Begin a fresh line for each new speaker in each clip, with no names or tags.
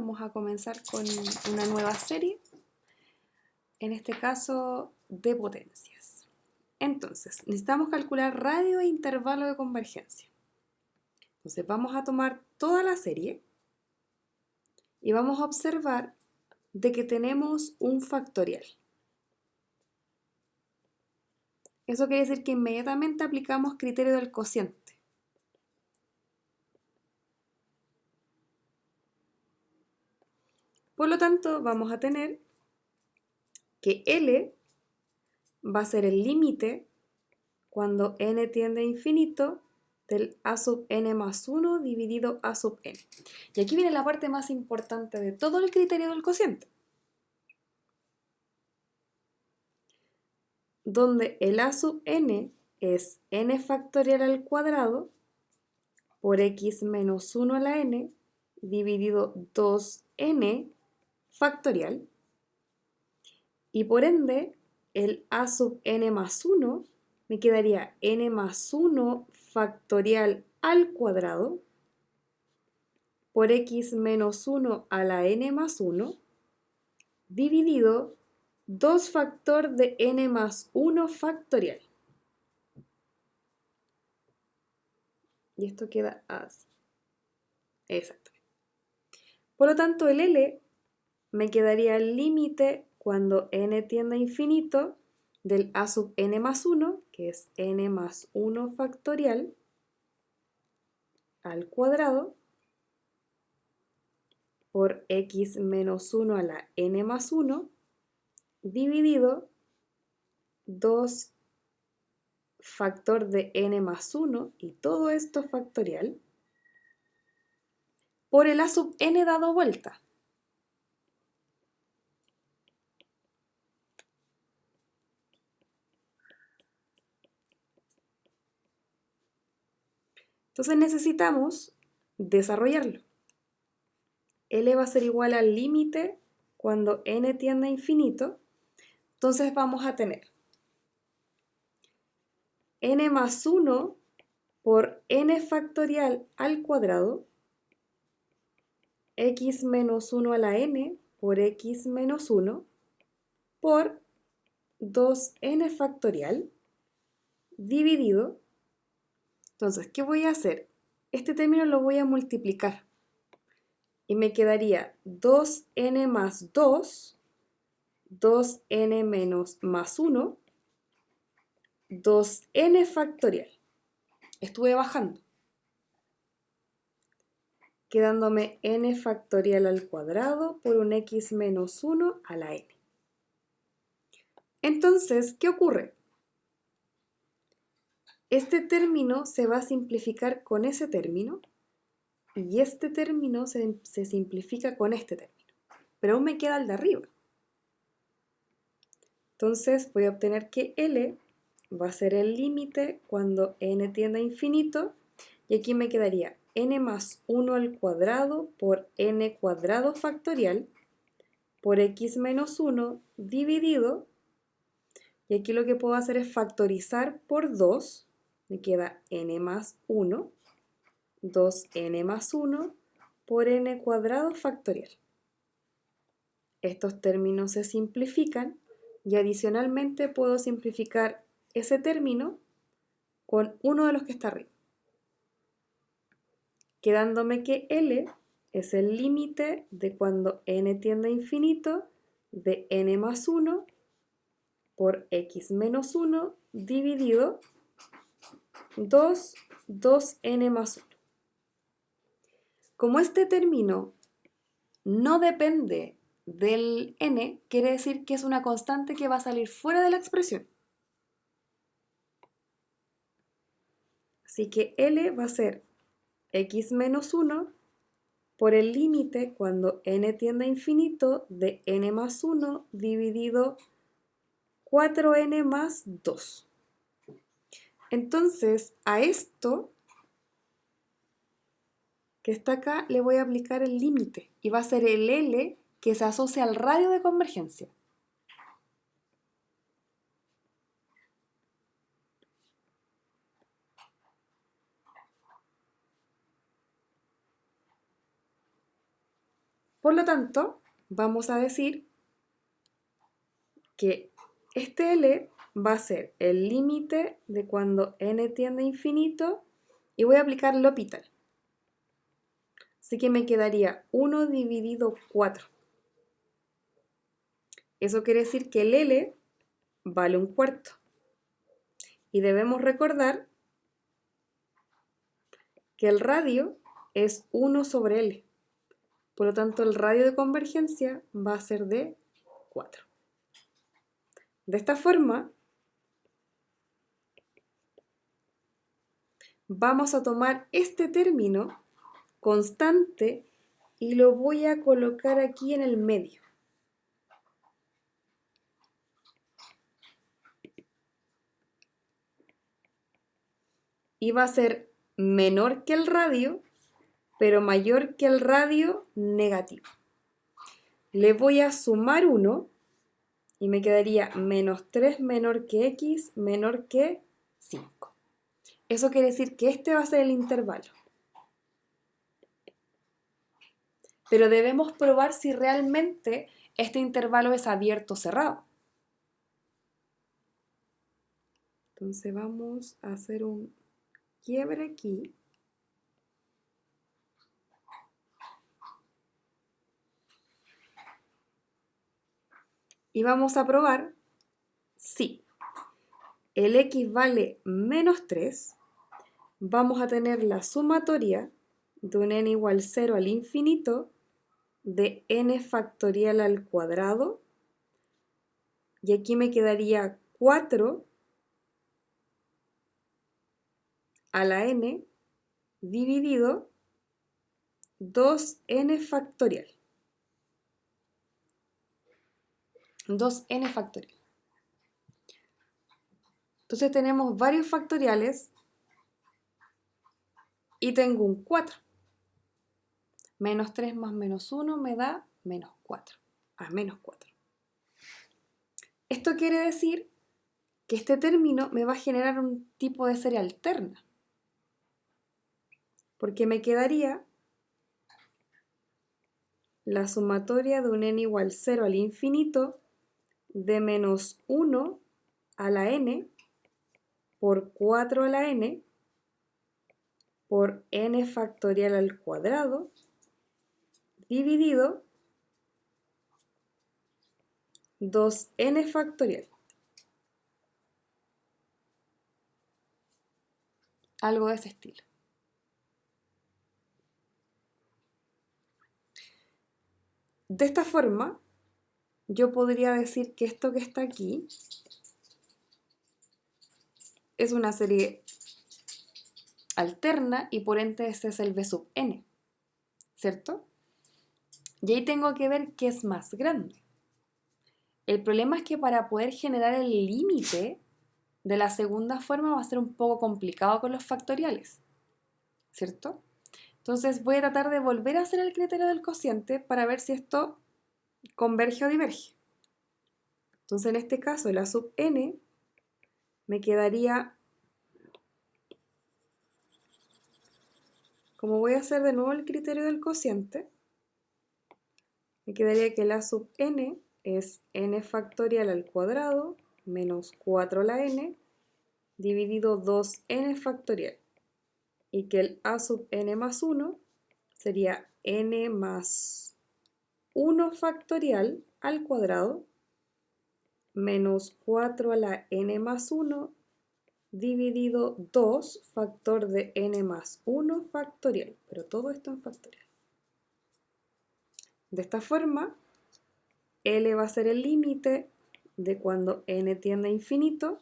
vamos a comenzar con una nueva serie, en este caso de potencias. Entonces, necesitamos calcular radio e intervalo de convergencia. Entonces, vamos a tomar toda la serie y vamos a observar de que tenemos un factorial. Eso quiere decir que inmediatamente aplicamos criterio del cociente. Por lo tanto, vamos a tener que L va a ser el límite cuando n tiende a infinito del a sub n más 1 dividido a sub n. Y aquí viene la parte más importante de todo el criterio del cociente, donde el a sub n es n factorial al cuadrado por x menos 1 a la n dividido 2n factorial, y por ende el a sub n más 1 me quedaría n más 1 factorial al cuadrado por x menos 1 a la n más 1 dividido 2 factor de n más 1 factorial. Y esto queda así. Exacto. Por lo tanto, el L me quedaría el límite cuando n tiende a infinito del a sub n más 1, que es n más 1 factorial al cuadrado por x menos 1 a la n más 1 dividido 2 factor de n más 1 y todo esto factorial por el a sub n dado vuelta. Entonces necesitamos desarrollarlo. L va a ser igual al límite cuando n tiende a infinito. Entonces vamos a tener n más 1 por n factorial al cuadrado, x menos 1 a la n por x menos 1 por 2n factorial dividido. Entonces, ¿qué voy a hacer? Este término lo voy a multiplicar y me quedaría 2n más 2, 2n menos más 1, 2n factorial. Estuve bajando, quedándome n factorial al cuadrado por un x menos 1 a la n. Entonces, ¿qué ocurre? Este término se va a simplificar con ese término y este término se simplifica con este término, pero aún me queda el de arriba. Entonces voy a obtener que L va a ser el límite cuando n tiende a infinito y aquí me quedaría n más 1 al cuadrado por n cuadrado factorial por x menos 1 dividido, y aquí lo que puedo hacer es factorizar por 2, me queda n más 1, 2n más 1 por n cuadrado factorial. Estos términos se simplifican y adicionalmente puedo simplificar ese término con uno de los que está arriba, quedándome que L es el límite de cuando n tiende a infinito de n más 1 por x menos 1 dividido 2n más 1. Como este término no depende del n, quiere decir que es una constante que va a salir fuera de la expresión. Así que L va a ser x menos 1 por el límite cuando n tiende a infinito de n más 1 dividido 4n más 2. Entonces, a esto que está acá le voy a aplicar el límite y va a ser el L que se asocia al radio de convergencia. Por lo tanto, vamos a decir que este L va a ser el límite de cuando n tiende a infinito y voy a aplicar L'Hopital. Así que me quedaría 1 dividido 4. Eso quiere decir que el L vale un cuarto. Y debemos recordar que el radio es 1 sobre L. Por lo tanto, el radio de convergencia va a ser de 4. De esta forma, vamos a tomar este término constante y lo voy a colocar aquí en el medio. Y va a ser menor que el radio, pero mayor que el radio negativo. Le voy a sumar 1 y me quedaría menos 3 menor que x menor que 5. Eso quiere decir que este va a ser el intervalo. Pero debemos probar si realmente este intervalo es abierto o cerrado. Entonces vamos a hacer un quiebre aquí. Y vamos a probar si el x vale menos 3, vamos a tener la sumatoria de un n igual 0 al infinito de n factorial al cuadrado. Y aquí me quedaría 4 a la n dividido 2n factorial. 2n factorial. Entonces tenemos varios factoriales y tengo un 4. Menos 3 más menos 1 me da menos 4. Menos 4. Esto quiere decir que este término me va a generar un tipo de serie alterna. Porque me quedaría la sumatoria de un n igual 0 al infinito de menos 1 a la n por 4 a la n por n factorial al cuadrado dividido 2n factorial. Algo de ese estilo. De esta forma, yo podría decir que esto que está aquí es una serie alterna y por ende este es el b sub n, ¿cierto? Y ahí tengo que ver qué es más grande. El problema es que para poder generar el límite de la segunda forma va a ser un poco complicado con los factoriales, ¿cierto? Entonces voy a tratar de volver a hacer el criterio del cociente para ver si esto converge o diverge. Entonces en este caso la sub n me quedaría, como voy a hacer de nuevo el criterio del cociente, me quedaría que la sub n es n factorial al cuadrado menos 4 a la n dividido 2n factorial. Y que el a sub n más 1 sería n más 1 factorial al cuadrado menos 4 a la n más 1 dividido 2 factor de n más 1 factorial. Pero todo esto en factorial. De esta forma, L va a ser el límite de cuando n tiende a infinito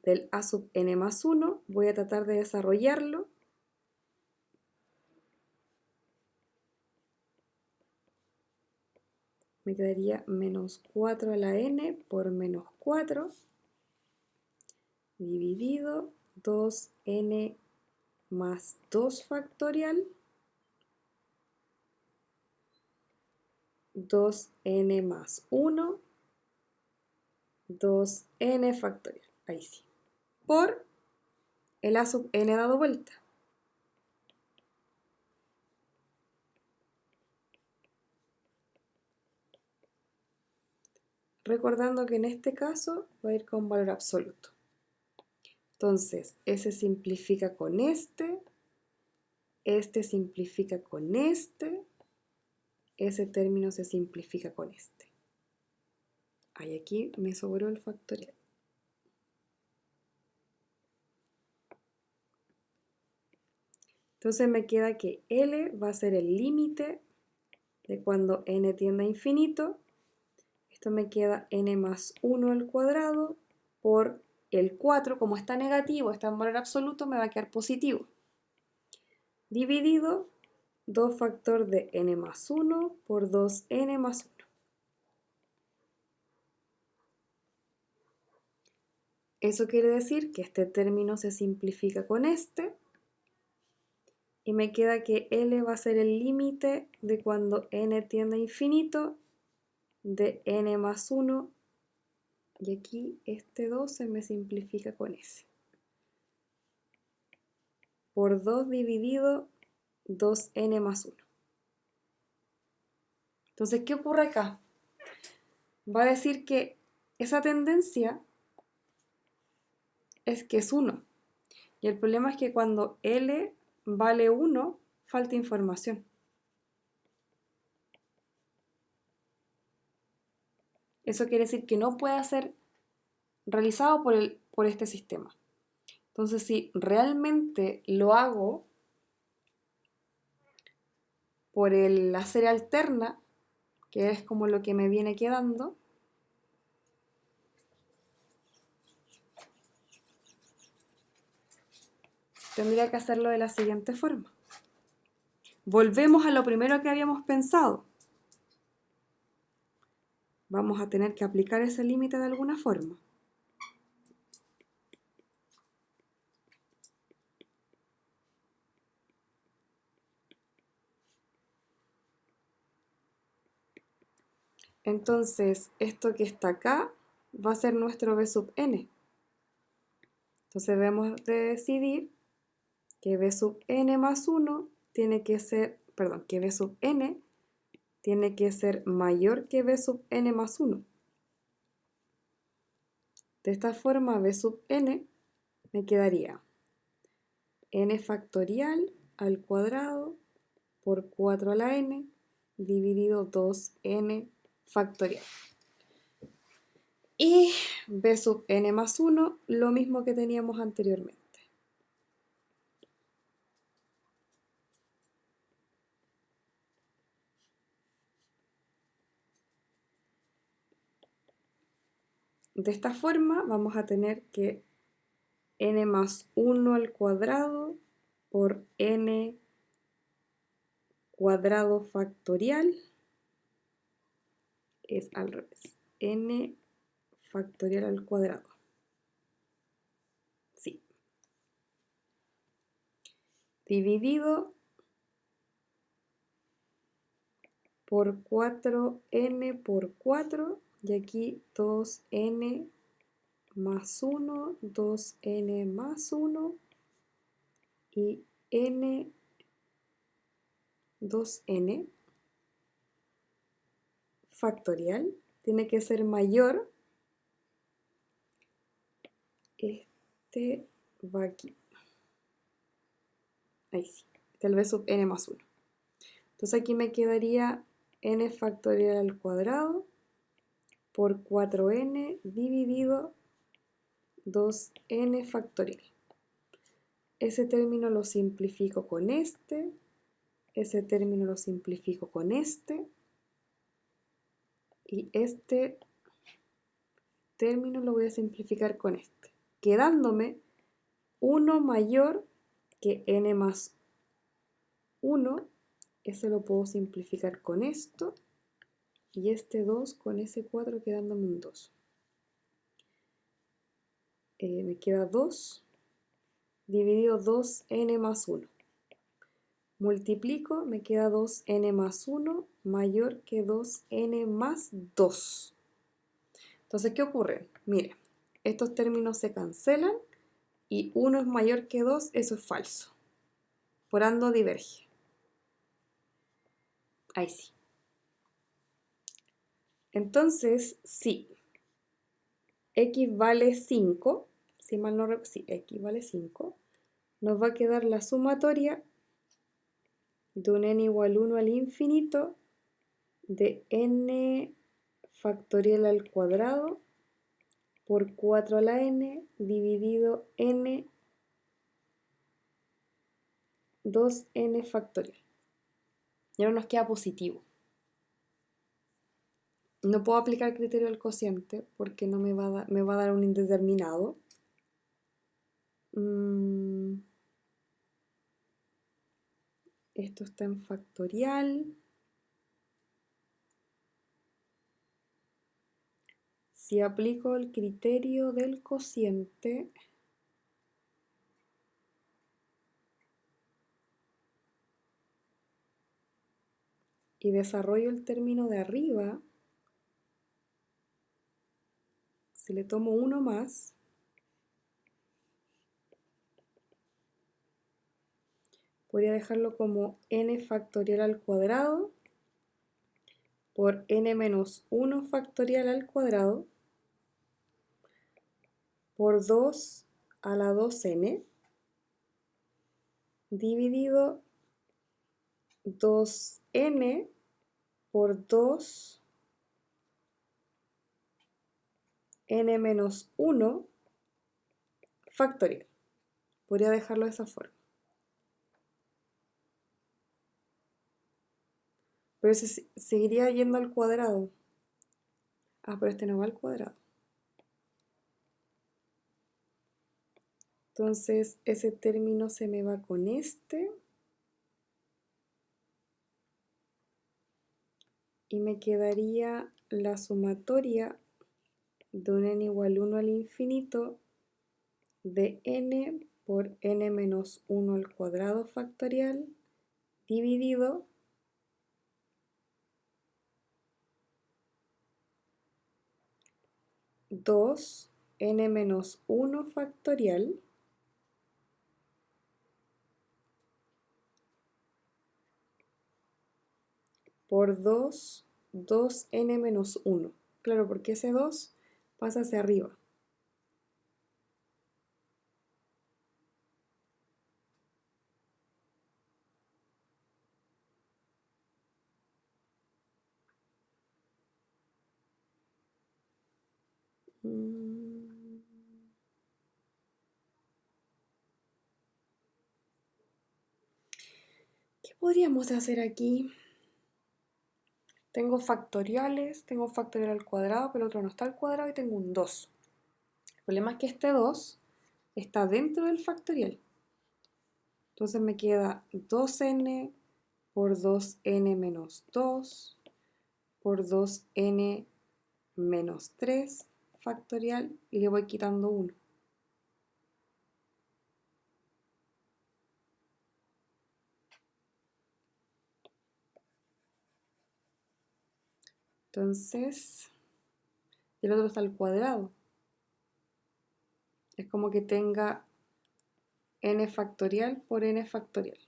del a sub n más 1. Voy a tratar de desarrollarlo. Me quedaría menos 4 a la n por menos 4 dividido 2n más 2 factorial 2n más 1 2n factorial. Ahí sí. Por el a sub n dado vuelta. recordando que en este caso va a ir con valor absoluto. Entonces, ese simplifica con este simplifica con ese término se simplifica con este. Ahí aquí me sobró el factorial. Entonces me queda que L va a ser el límite de cuando n tiende a infinito. Esto me queda n más 1 al cuadrado por el 4, como está negativo, está en valor absoluto, me va a quedar positivo. Dividido 2 factor de n más 1 por 2n más 1. Eso quiere decir que este término se simplifica con este y me queda que L va a ser el límite de cuando n tiende a infinito de n más 1 y aquí este 2 se me simplifica con s. Por 2 dividido 2n más 1. Entonces, ¿qué ocurre acá? Va a decir que esa tendencia es que es 1. Y el problema es que cuando L vale 1, falta información. Eso quiere decir que no puede ser realizado por este sistema. Entonces, si realmente lo hago por la serie alterna, que es como lo que me viene quedando, tendría que hacerlo de la siguiente forma. Volvemos a lo primero que habíamos pensado. Vamos a tener que aplicar ese límite de alguna forma. Entonces, esto que está acá va a ser nuestro b sub n. Entonces debemos de decidir que b sub n más 1 tiene que ser, perdón, que b sub n tiene que ser mayor que b sub n más 1. De esta forma, b sub n me quedaría n factorial al cuadrado por 4 a la n dividido 2n factorial. Y b sub n más 1, lo mismo que teníamos anteriormente. De esta forma vamos a tener que n más 1 al cuadrado por n cuadrado factorial es al revés. N factorial al cuadrado. Sí. Dividido por 4n por 4 y aquí 2n más 1, 2n más 1 y n 2n factorial tiene que ser mayor. Este va aquí. Ahí sí. Tal vez sub n más 1. Entonces aquí me quedaría n factorial al cuadrado por 4n dividido 2n factorial. Ese término lo simplifico con este. Ese término lo simplifico con este. Y este término lo voy a simplificar con este. Quedándome 1 mayor que n más 1. Ese lo puedo simplificar con esto. Y este 2 con ese 4 quedándome un 2. Me queda 2 dividido 2n más 1. Multiplico, me queda 2n más 1 mayor que 2n más 2. Entonces, ¿qué ocurre? Mire, estos términos se cancelan y 1 es mayor que 2, eso es falso. Por ando diverge. Ahí sí. Entonces, sí, x vale 5, si mal no recuerdo, sí, x vale 5, nos va a quedar la sumatoria de un n igual 1 al infinito de n factorial al cuadrado por 4 a la n dividido n 2n factorial. Y ahora nos queda positivo. No puedo aplicar el criterio del cociente porque no me va a dar un indeterminado. Esto está en factorial. Si aplico el criterio del cociente, y desarrollo el término de arriba, si le tomo uno más, podría dejarlo como n factorial al cuadrado por n menos 1 factorial al cuadrado por 2 a la 2n dividido 2n por 2 n menos 1 factorial. Podría dejarlo de esa forma. Pero se seguiría yendo al cuadrado. Ah, pero este no va al cuadrado. Entonces ese término se me va con este. Y me quedaría la sumatoria de un n igual 1 al infinito de n por n menos 1 al cuadrado factorial dividido dos n menos 1 factorial por 2n menos 1. Claro, porque ese 2 pasa hacia arriba. ¿Qué podríamos hacer aquí? Tengo factoriales, tengo factorial al cuadrado, pero el otro no está al cuadrado y tengo un 2. El problema es que este 2 está dentro del factorial. Entonces me queda 2n por 2n menos 2 por 2n menos 3 factorial y le voy quitando 1. Entonces, el otro está al cuadrado. Es como que tenga n factorial por n factorial.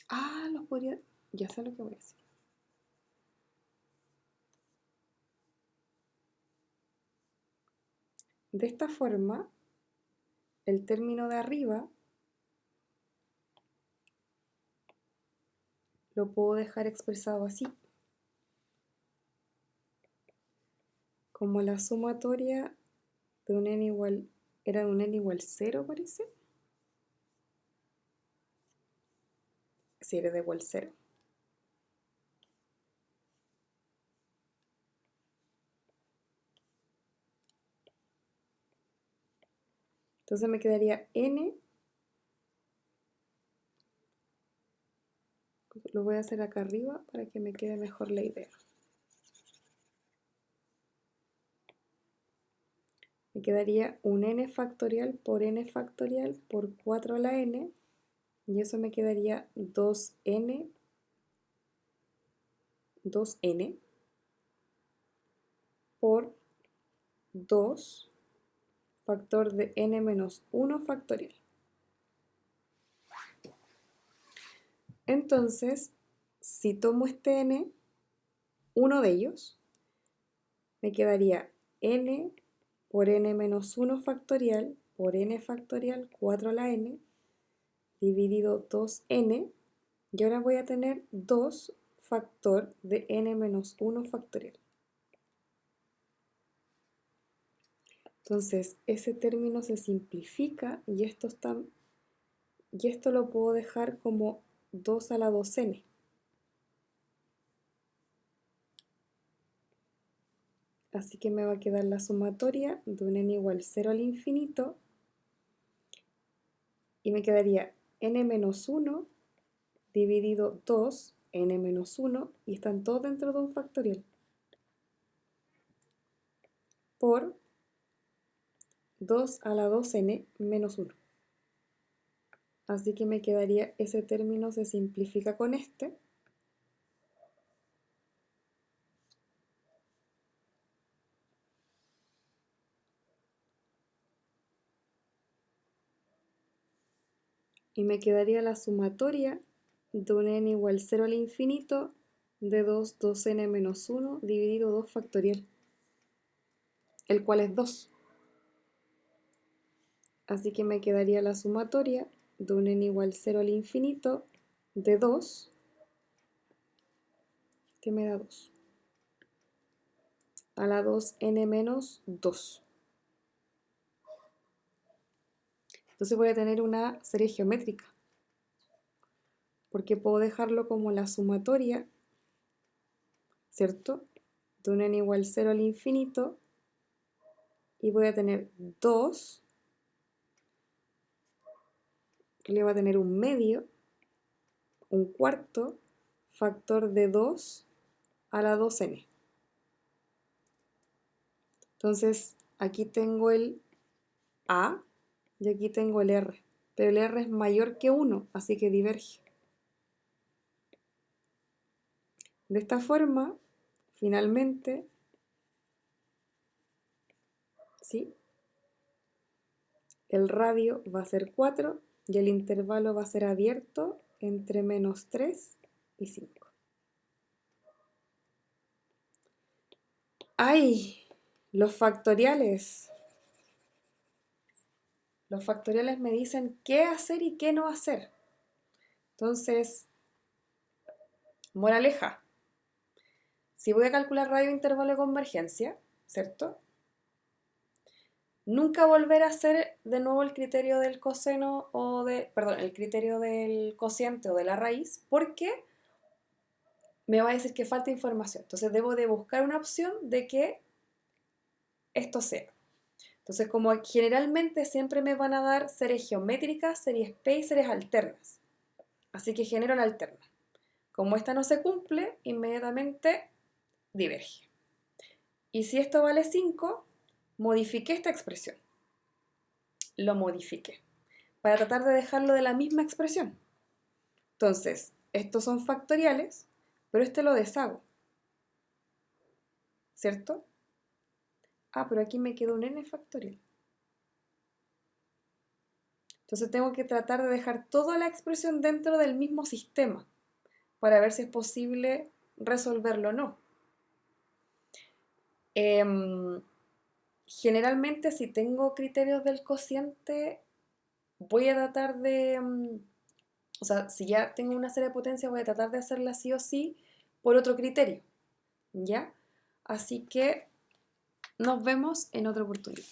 Ah, los podría... Ya sé lo que voy a hacer. De esta forma, el término de arriba lo puedo dejar expresado así. Como la sumatoria de un n igual... ¿Era de un n igual 0, parece? Sí, era de igual 0. Entonces me quedaría n, lo voy a hacer acá arriba para que me quede mejor la idea. Me quedaría un n factorial por 4 a la n, y eso me quedaría 2n por 2 factor de n menos 1 factorial. Entonces, si tomo este n, uno de ellos, me quedaría n por n menos 1 factorial por n factorial 4 a la n dividido 2n, y ahora voy a tener 2 factor de n menos 1 factorial. Entonces, ese término se simplifica y esto lo puedo dejar como 2 a la 2n. Así que me va a quedar la sumatoria de un n igual 0 al infinito y me quedaría n menos 1 dividido 2, n menos 1, y están todos dentro de un factorial, por 2 a la 2n menos 1. Así que me quedaría, ese término se simplifica con este. Y me quedaría la sumatoria de un n igual 0 al infinito de 2, 2n menos 1 dividido 2 factorial, el cual es 2. Así que me quedaría la sumatoria de un n igual 0 al infinito de 2, que me da 2, a la 2n menos 2. Entonces voy a tener una serie geométrica, porque puedo dejarlo como la sumatoria, ¿cierto?, de un n igual 0 al infinito, y voy a tener 2, que le va a tener un medio, un cuarto, factor de 2 a la 2n. Entonces, aquí tengo el a y aquí tengo el r, pero el r es mayor que 1, así que diverge. De esta forma, finalmente, ¿sí?, el radio va a ser 4 y el intervalo va a ser abierto entre menos 3 y 5. ¡Ay! Los factoriales. Los factoriales me dicen qué hacer y qué no hacer. Entonces, moraleja. Si voy a calcular radio intervalo de convergencia, ¿cierto?, nunca volver a hacer de nuevo el criterio del coseno el criterio del cociente o de la raíz, porque me va a decir que falta información. Entonces debo de buscar una opción de que esto sea. Entonces, como generalmente siempre me van a dar series geométricas, series P y series alternas, así que genero la alterna. Como esta no se cumple, inmediatamente diverge. Y si esto vale 5, modifiqué esta expresión. Lo modifiqué para tratar de dejarlo de la misma expresión. Entonces, estos son factoriales, pero este lo deshago, ¿cierto? Ah, pero aquí me quedó un n factorial. Entonces tengo que tratar de dejar toda la expresión dentro del mismo sistema para ver si es posible resolverlo o no. Generalmente, si tengo criterios del cociente, voy a tratar de, o sea, si ya tengo una serie de potencias, voy a tratar de hacerla sí o sí por otro criterio, ¿ya? Así que nos vemos en otra oportunidad.